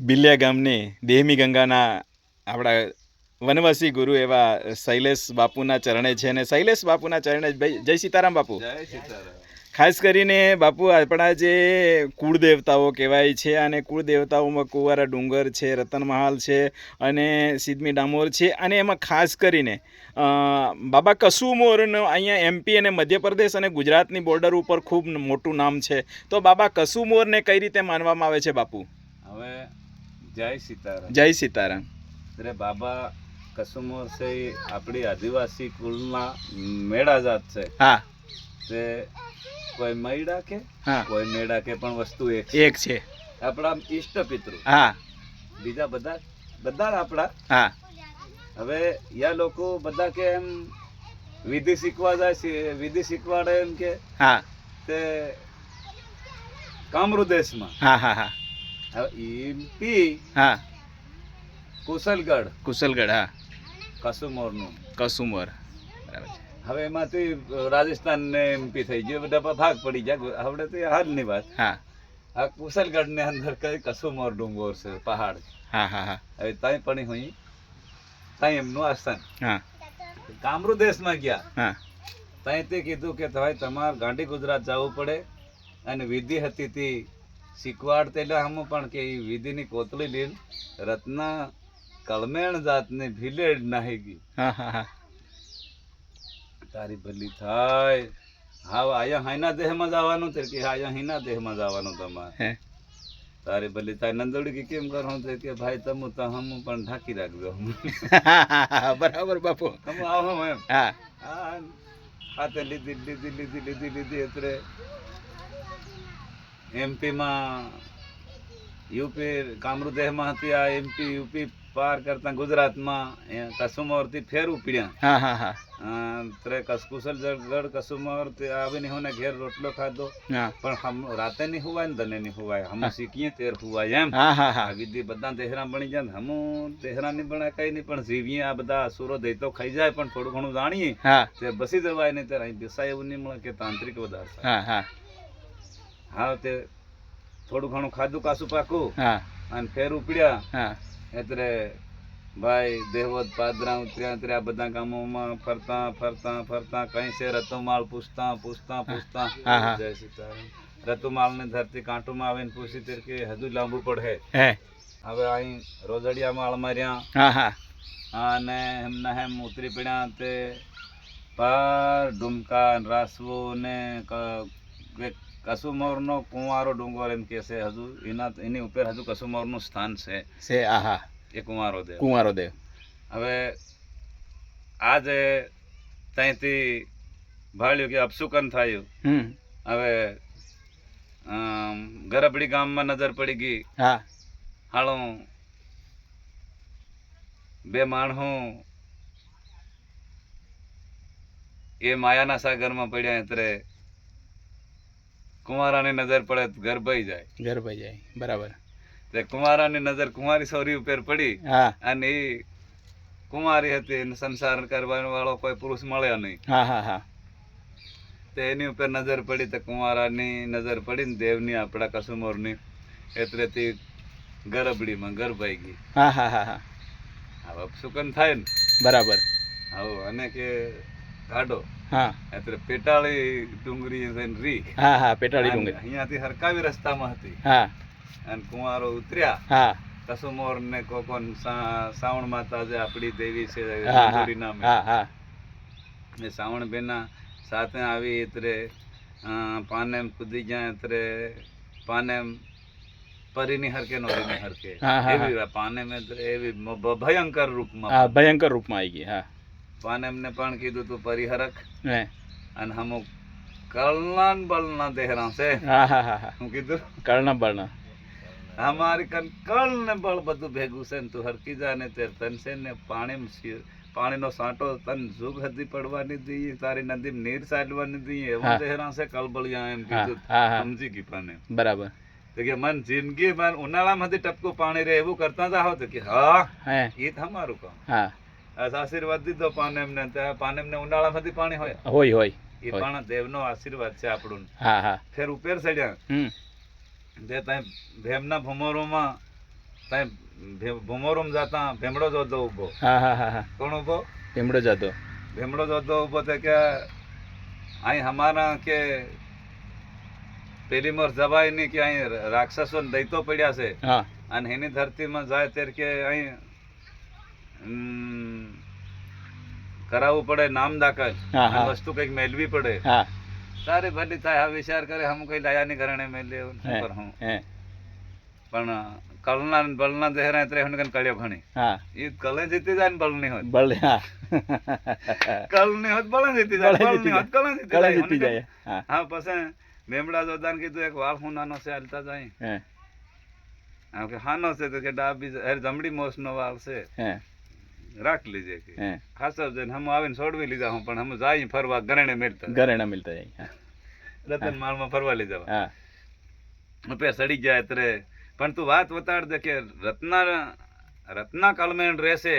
બિલિયા ગામની દેહમી ગંગાના આપણા વનવાસી ગુરુ એવા શૈલેષ બાપુના ચરણે છે અને શૈલેષ બાપુના ચરણે જય સીતારામ બાપુ. જય સીતારામ. ખાસ કરીને બાપુ આપણા જે કુળદેવતાઓ કહેવાય છે અને કુળદેવતાઓમાં કુંવારા ડુંગર છે, રતનમહાલ છે અને સિદ્ધમી ડામોર છે અને એમાં ખાસ કરીને બાબા કસુમોરનું અહીંયા એમપી અને મધ્યપ્રદેશ અને ગુજરાતની બોર્ડર ઉપર ખૂબ મોટું નામ છે. તો બાબા કસુમોરને કઈ રીતે માનવામાં આવે છે બાપુ? હવે જય સીતારામ. જય સીતારામ. અરે બાબા કસુમોર છે આપણી આદિવાસી કુળના મેળા જાત છે. હા, તે કોઈ મૈડા કે હા, કોઈ મેળા કે પણ વસ્તુ એક છે. આપણા ઈષ્ટ પિતૃ. હા, બીજા બધા બધા આપણા. હા, હવે યા લોકો બધા કે એમ વિધિ શીખવા જાય છે, વિધિ શીખવાડે એમ કે હા, તે કામરૂ દેશમાં. હા, હા, હા, હવે એમપી હા, કુશલગઢ કુશલગઢ. હા, કસુમોરનું. કસુમોર. બરાબર છે. હવે એમાંથી રાજસ્થાન ને એમપી થઈ ગયો, બધા ભાગ પડી જાય. હવે તો હાલની વાત. હા, આ કુશલગઢ ને અંદર કઈ કસુમોર ડુંગર છે, પહાડ. હા, હા, હા, હવે ત્યાં પડી હોય, ત્યાં એમનું આસ્થાન. હા, કામરૂ દેશમાં ગયા, હા, ત્યાં તે કીધું કે ભાઈ તમારે ગાંધી ગુજરાત જવું પડે અને વિધિ હતી તે શીખવાડતે એટલે હમ પણ કે એ વિધિની કોતળી લીન રત્ના કલમેણ જાતની ભીલેડ નાહી ગઈ. હા, હા, હા, તારી ભલી થાય. હા અહીંયા હાઈના દેહમાં જવાનું છે કે અહીંયા હિના દેહમાં જવાનું તમારે. હે. તારી ભલી થાય. નંદોડી કે કેમ કરો છે કે ભાઈ તમે તો હમ પણ ઢાંકી રાખજો. બરાબર બાપુ. હમ આવો એમ. હા, હા હાથે લીધી એટલે એમપીમાં યુપી કામરૂ દેહમાં હતી. આ એમપી યુપી પાર કરતા ગુજરાતમાં કસુમોર થી ફેર ઉપડ્યા. હા, હા, હા, કુશલગઢ કસુમોર આવીને હોને ઘેર રોટલો ખાધો. હા, પણ હમ રાતે નહીં હુવાય ને તને નહીં હુવાય. હમ શીખીએ તેર હુવાય એમ. હા, હા, હા, આ વિધિ બધા તેહરા બની જાય. હમ તેહરા નહીં બને કઈ નહીં પણ જીવીએ. આ બધા અસુરો દઈતો ખાઈ જાય પણ થોડું ઘણું જાણીએ હા, તે બસી જવાય નહીં. ત્યારે અહીં બેસાય એવું નહીં મળે કે તાંત્રિક વધારે. હા, હા, હા તે થોડું ઘણું ખાધું કાસું પાકું હા, અને ફેર ઉપડ્યા. હા, એટલે ભાઈ દેવોદ પાદરા ઉતર્યા બધા ગામોમાં ફરતા ફરતા ફરતા કઈ છે રતુમાળ પૂછતા પૂછતા પૂછતા. હા, હા. જય સીતારામ. રતુમાળ ને ધરતી કાંટુમાં આવીને પૂછી તે કે હજુ લાંબુ પડે. હે. હવે અહીં રોજડિયા માળ માર્યા હા, હા, અને એમના હેમ ઉતરી પડ્યા તે પાર ડુમકા રાસવો ને કસુમોર નો કુંવારો ડુંગર એમ કે છે. હજુ એની ઉપર હજુ કસુમોર નું સ્થાન છે. આહા. એ કુંવારો દેવ. કુંવારો દેવ. હવે આજે ત્યાંથી ભાળ્યું કે અપસુકન થયું. હવે ગરબડી ગામમાં નજર પડી ગઈ. હા, હાલો બે માણસો એ માયાના સાગરમાં પડ્યા. એટલે કુંવારાની નજર પડે ઘર ભાઈ જાય. ઘર ભાઈ જાય. બરાબર. તે કુંવારાની નજર કુંવારી છોરી ઉપર પડી. હા, અને એ કુંવારી હતી એને સંસાર કરવાનો વાળો કોઈ પુરુષ મળ્યો નહીં. હા, હા, હા, તે એની ઉપર નજર પડી. તો કુંવારાની નજર પડી ને દેવની આપણા કસુમોરની. એટલે તે ગરબડીમાં ગરભાઈ ગઈ. હા, હા, હા, હા, હવે સુકન થાય ને. બરાબર. આવો અને કે કાઢો. હા, એટલે પેટાળી ડુંગરી રી. હા, હા, પેટાળી ડુંગર. અહીંયાથી હરકાવી રસ્તામાં હતી. હા, અને કુંવારો ઉતર્યા. હા, કસુમોર ને કોકોન શ્રાવણ માતા જે આપણી દેવી છે હા, નંદોરી નામે. હા, હા, એ શ્રાવણ બેના સાથે આવી. એટલે પાનેમ કૂદી જાય. એટલે પાનેમ પરીની હરકે નોરીની હરકે. હા, હા, હા. એવી પાનેમ એટલે એવી ભયંકર રૂપમાં. હા, ભયંકર રૂપમાં આવી ગઈ. હા, પાનેમ ને પણ કીધું તું પરિહરક હે. અને હમ કલના બલના દેહરા છે. હા, હા, હા, હા, હું કીધું કર્ણ બર્ણ. અમારી કલ ને બળ બધું ભેગું છે ને તું હરકી જા ને તે તન છે ને પાણીનો સાંટો તન જુગ હદી પડવાની દઈએ. તારી નદી નીર ચાલવાની દઈએ. એવું દેહરા છે કલબળિયા એમ કીધું. હા, હા, સમજી ગઈ પાને. બરાબર. તો કે મન જિંદગી માં ઉનાળામાં ટપકું પાણી રે એવું કરતા જાઓ. તો કે હા હે. એ તમારું કામ. હા, આશીર્વાદ દીધો પાનેમ ને. પાનેમ ને ઉનાળામાંથી પાણી હોય. હોય હોય. એ પણ દેવનો આશીર્વાદ છે આપણું. હા, હા, ફેર ઉપર ચડ્યા. તે ત્યાં ભેમના ભમરોમાં ત્યાં ભૂમોરમ જાતા ભેમડો જોતો ઊભો. હા હા હા હા કોણ ઊભો? ભીમડો જતો. ભીમડો જોતો ઊભો તો કે અહીં હમારા કે પેલી મોર જવાય નહીં કે અહીં રાક્ષસો દૈતો પડ્યા છે હા અને એની ધરતીમાં જાય ત્યારે કે અહીં કરાવવું પડે નામ દાખલ હા, આ હા. વસ્તુ કંઈક મેળવી પડે. હા તારે ભલી થાય આ વિચાર કરે હમ કઈ લાયા ની ઘરણે મેલે એવું હે શું કરું હે પણ કળના ને બળના દેહરા એટલે હન કળ્યો ઘણી હા એ કળે જીતી જાય ને બળ ની હોત બળ હા કળ ની હોત બળ જીતી જાય બળે બળ જીતી ની હોત કળ જીતી કળે જાય જીતી જાય. હા હા પછી મેમડા જોતાને કીધું એક વાળ હું નાનો છે હાલતા જાય હે હા કે હાનો છે તો કે ડાબી જમડી મોસ નો વાળ છે હે રાખ લીજે કે હે ખાસ જઈને હમ આવીને છોડવી લીધા હું પણ હમ જાય ફરવા ઘરેણે મેળતા ઘરેણા મિલતા જાય. હા રતન માળમાં ફરવા લઈ જવા હા રૂપિયા સડી જાય ત્યારે પણ તું વાત બતાડ દે કે રત્ના કલમેણ રહેશે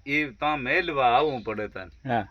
ઈ ત્યાં મેલવા આવવું પડે તને હા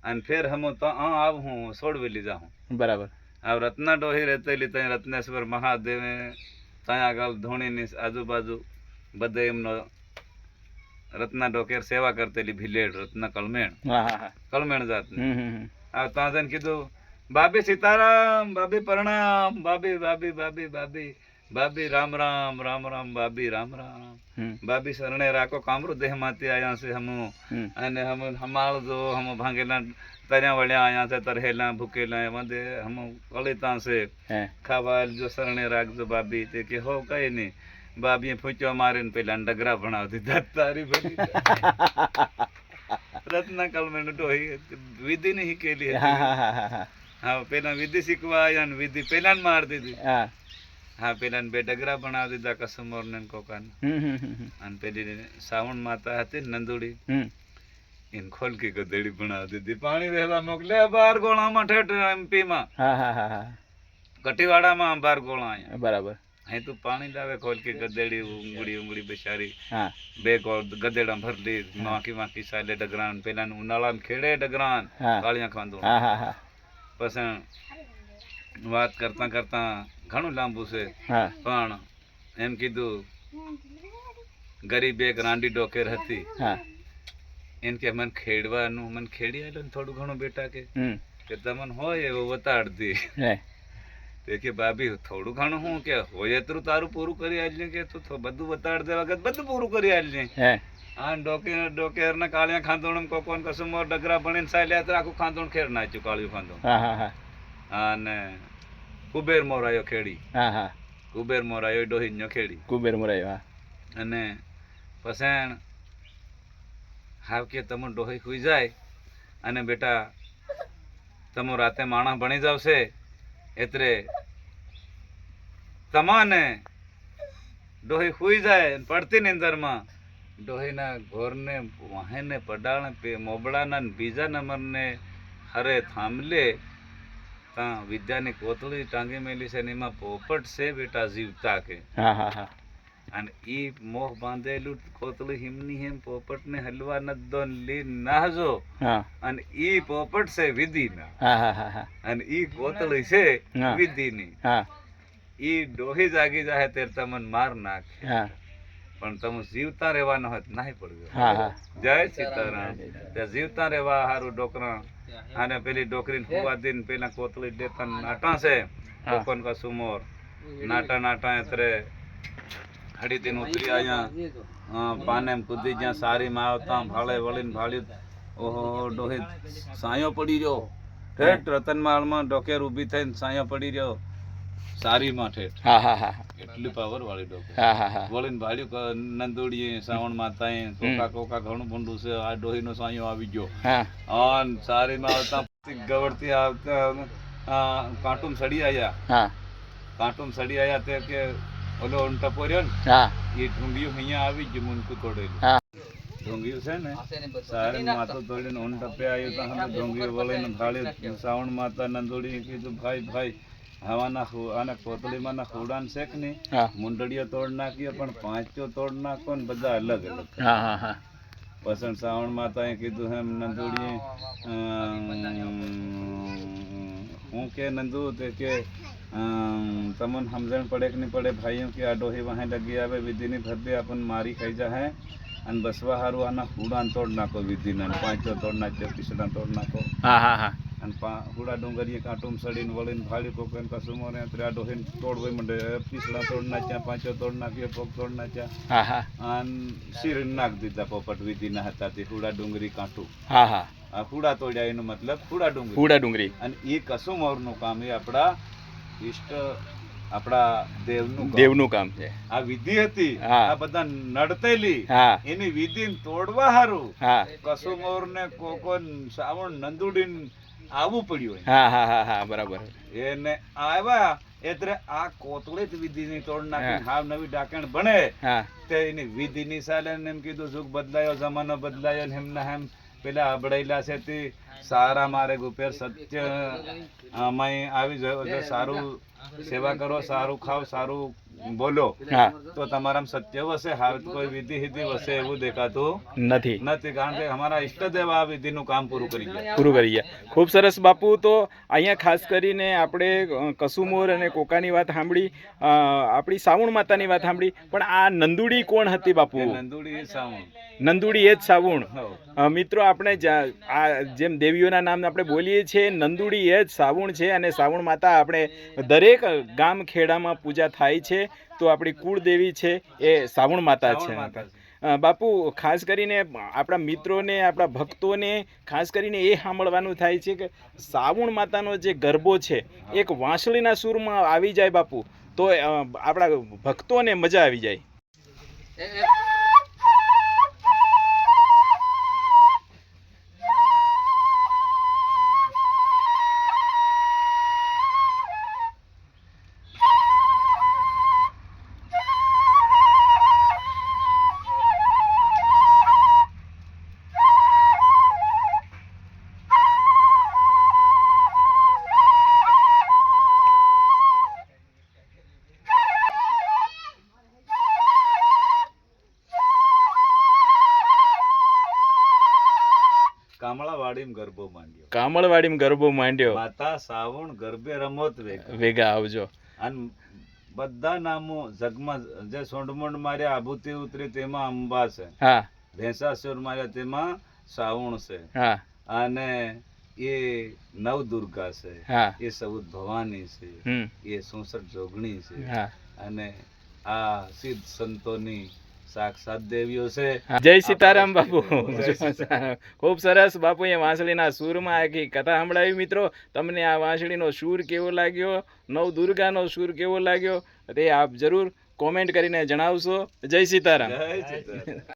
અને ફેર હમ ત્યાં આવું હું છોડવી લીધા હું બરાબર. આ રત્ના ડોહી રહેતેલી ત્યાં રત્નેશ્વર મહાદેવે ત્યાં આગળ ધોણીની આજુબાજુ બધે એમનો રત્ના ડોકેર સેવા કરતેલી ભીલેડ રત્ના કલમેણ હા હા હા કલમેણ જાતની હમ હમ હમ. આ ત્યાં જઈને કીધું બાબી સીતારામ બાબી પ્રણામ બાબી બાબી બાબી બાબી બાબી રામ રામ રામ રામ બાબી રામ રામ હમ બાબી શરણે રાખો કામરૂ દેહ માંથી આયા છે હમ હમ અને હમ હમાળ જો હમ ભાંગેલા તર્યા વળ્યા આયા છે તरहेલા ભૂકેલા એમાં દે હમ કળીતા છે હે ખાવા જો શરણે રાખજો બાબી તે કે હો કઈ નહીં બાબીએ ફૂંચો મારીને પેલા ડગરા ભણાવતી દાંત તારી ભરી રત્ના કલમેણ ડોહી વિધિ નહીં શીખેલી હા હતી. હા હા હા હા હા પેલા વિધિ શીખવા આયા ને વિધિ પેલા ને માર દીધી. હા હા પેલા ને બે ડગરા બનાવી દીધા કસુમોર ને કોકાને હમ હમ હમ હમ. અને પેલી શ્રાવણ માતા હતી ને નંદુડી હમ એને ખોલકી ગધેડી બનાવી દીધી પાણી વહેવા મોકલ્યા 12 ગોળામાં ઠેઠ MP માં હા હા હા હા કટીવાડામાં 12 ગોળા અહીંયા બરાબર. અહીં તું પાણી લાવે ખોલકી ગધેડી ઊંઘડી બિચારી હા બે ગોળ ગધેડા ભરલી માખી માખી સાલે ડગરાન પેલા ઉનાળામાં ખેડે ડગરાન હા કાળિયા ખાંદો હા હા હા પછી વાત કરતા કરતા ઘણું લાંબુ છે હા પણ એમ કીધું ગરીબ એક રાંડી ડોકેર હતી હા એમ કે મને ખેડવાનું મને ખેડી આલો ને થોડું ઘણું બેટા કે હમ તમને હોય એવું બતાડ દે હે તે કે ભાભી થોડું ઘણું હું કે હોય એટલું તારું પૂરું કરી આલજે કે તું બધું બતાડ દે વખત બધું પૂરું કરી આલજે હે આ ડોકેર ને કાળિયા ખાંદોણ કોકોન કસુમોર ડગરા ભણીને સાલ્યા તો આખું ખાંદોણ ખેર નાખ્યું કાળિયું ખાંદોણ હા હા હા અને કુબેર મોર આવ્યો ખેડી હા હા કુબેર મોર આવ્યો ડોહીનો ખેડી કુબેર મુરાઈ. હા અને પસેણ હાવ કે તમે ડોહી ખુઈ જાય અને બેટા તમે રાતે માણા ભણી જાવશે એટલે તમાને ડોહી ખુઈ જાય અને પડતી નિંદરમાં ડોહીના ઘોરને વાહેને પડાણે મોબળાના ને બીજા નંબરને હરે થાંભલે ત્યાં વિદ્યાની કોતળી ટાંગી મેલી છે ને એમાં પોપટ છે બેટા જીવતા કે હા હા હા અને ઈ મોહ બાંધેલું કોતળી હિમની હિમ પોપટને હલવા ન દો ને લી નાહજો હા અને ઈ પોપટ છે વિધિના હા હા હા હા અને ઈ કોતળી છે હા. વિધિની હા ઈ ડોહી જાગી જાય ત્યારે તમને માર નાખે હા પણ તમે જીવતા રહેવાનો હોય તો નાહી પડજો. હા હા જય સીતારામ. ત્યાં જીવતા રહેવા હારું ડોકરા અને પેલી ડોકરીને ફુવા દઈને પેલા કોતળી દેતા નાટા છે કોકોન કસુમોર નાટા નાટા એટલે હડી દિન ઉતરી આયા પાને કૂદી જ્યાં સારી માં આવતા ભાળે વળીને ભાળ્યું ઓહો ડોહી સાયો પડી રહ્યો ઠેઠ રતનમાળમાં ડોકેર ઊભી થઈને સાયો પડી રહ્યો સારી માં ઠેઠ હા હા હા એટલી પાવર વાળી ડોકેર હા હા હા વળીને ભાળ્યું નંદોડીએ શ્રાવણ માતાએ કોકા કોકા ઘણું ભૂંડું છે આ ડોહીનો સાયો આવી ગયો હા અને સારીમાં આવતા ગવડતી આવતા કાંટુમ સડી આયા હા કાંટુમ સડી આયા તે કે ઓલો ટપો રહ્યો ને હા એ ઢૂંઢિયું અહીંયા આવી ગયું મુનકું તોડેલું હા ઢોંગિયું છે ને સારે માથું તોડીને ઊંટ ટપે આવ્યું તો અમે ઢોંગિયું વળીને ભાળ્યું શ્રાવણ માતા નંદોડીએ કીધું ભાઈ ભાઈ આના કોતળીમાં ના ખોડાન છે કે નહીં હા મુંડળીઓ તોડ નાખ્યો પણ પાંચો તોડ નાખો ને બધા અલગ અલગ હા હા હા પસંદ શ્રાવણ માતાએ કીધું એમ નંદોડીએ હું કે નંદુ તે કે तमन समझण पड़े कि नहीं पड़े भाइयों की आ डोही वहाँ लगी आवे विधि नहीं भर दे अपन मारी खाई जा है अन बसवा हारू आना हुड़ा तोड़ नाको विधि न पांचो तोड़ नाचो पिछड़ा तोड़ नाको હા હા હા अन हुड़ा डूंगरिये काटूम सड़ीन वळीन भाड़ी पोकन कसुमो ने त्रा डोहीन तोड़वे मंडे पिछड़ा तोड़ नाचा पांचो तोड़ नाख्यो पोक तोड़ नाचा હા હા अन सिर नाख दीधा पोपट विधि न हता ते हुड़ा डूंगरी काटू હા હા आ हुड़ा तोड़्या एनो मतलब हुड़ा डूंगरी હુડા ડુંગરી અને એ કસુમોરનું કામ એ આપણા ઈષ્ટ આપણા દેવનું કામ. દેવનું કામ છે આ વિધિ હતી હા. આ બધા નડતેલી હા એની વિધિ તોડવા હારું હા કસુમોર ને કોકો શ્રાવણ નંદુડી આવવું પડ્યું હા હા હા હા બરાબર એને આવ્યા એટલે આ કોતળે જ વિધિની તોડ નાખી હા. હાવ નવી ડાકણ બને હા તે એની વિધિની સાલે ને એમ કીધું યુગ બદલાયો જમાનો બદલાયો ને એમના એમ પેલા અબડાયેલા છે તે સારા મારે ગુપેર સત્ય અમાય આવી જો સારું સેવા કરો સારું ખાઓ સારું બોલો હા તો તમારામાં સત્ય વસે હાવ કોઈ વિધિ હિધિ વસે એવું દેખાતું નથી નથી કારણ કે અમારા ઈષ્ટદેવ આ વિધિનું કામ પૂરું કરી ગયા પૂરું કરીએ ખૂબ સરસ બાપુ તો અહીંયા ખાસ કરીને આપણે કસુમોર અને કોકાની વાત સાંભળી આપણી સાવણ માતાની વાત સાંભળી પણ આ નંદુડી કોણ હતી બાપુ એ નંદુડી એ સાવણ નંદુડી એ જ સાવણ હઉ. મિત્રો આપણે આ જેમ દેવીઓના નામ આપણે બોલીએ છીએ નંદુડી એ જ સાવણ છે અને સાવણ માતા આપણે દરેક ગામ ખેડામાં પૂજા થાય છે તો આપણી કુળદેવી છે એ સાવણ માતા છે સાવણ માતા છે. બાપુ ખાસ કરીને આપણા મિત્રોને આપણા ભક્તોને ખાસ કરીને એ સાંભળવાનું થાય છે કે સાવણ માતાનો જે ગરબો છે એક વાંસળીના સૂરમાં આવી જાય બાપુ તો આપણા ભક્તોને મજા આવી જાય કામળાવાડીમાં ગરબો માંડ્યો કામળવાડીમાં ગરબો માંડ્યો માતા સાવણ ગરબે રમત વેગ ભેગા આવજો અને બધા નામો જગમાં જે સોંડમોંડ માર્યા આભૂતિ ઉતરી તેમાં અંબા છે હા ભેંસાસુર માર્યા તેમાં સાવણ છે હા અને એ નવ દુર્ગા છે હા એ સૌદ ભવાની છે હમ એ 64 જોગણી છે હા અને આ સિદ્ધ સંતોની સાક્ષાત દેવીઓ છે જય સીતારામ બાપુ જય સીતારામ. ખૂબ સરસ બાપુ એ વાંસળીના સૂરમાં આખી કથા સંભળાવી મિત્રો તમને આ વાંસળીનો સૂર કેવો લાગ્યો નવ દુર્ગાનો સૂર કેવો લાગ્યો તે આપ જરૂર કોમેન્ટ કરીને જણાવશો જય સીતારામ જય સીતારામ.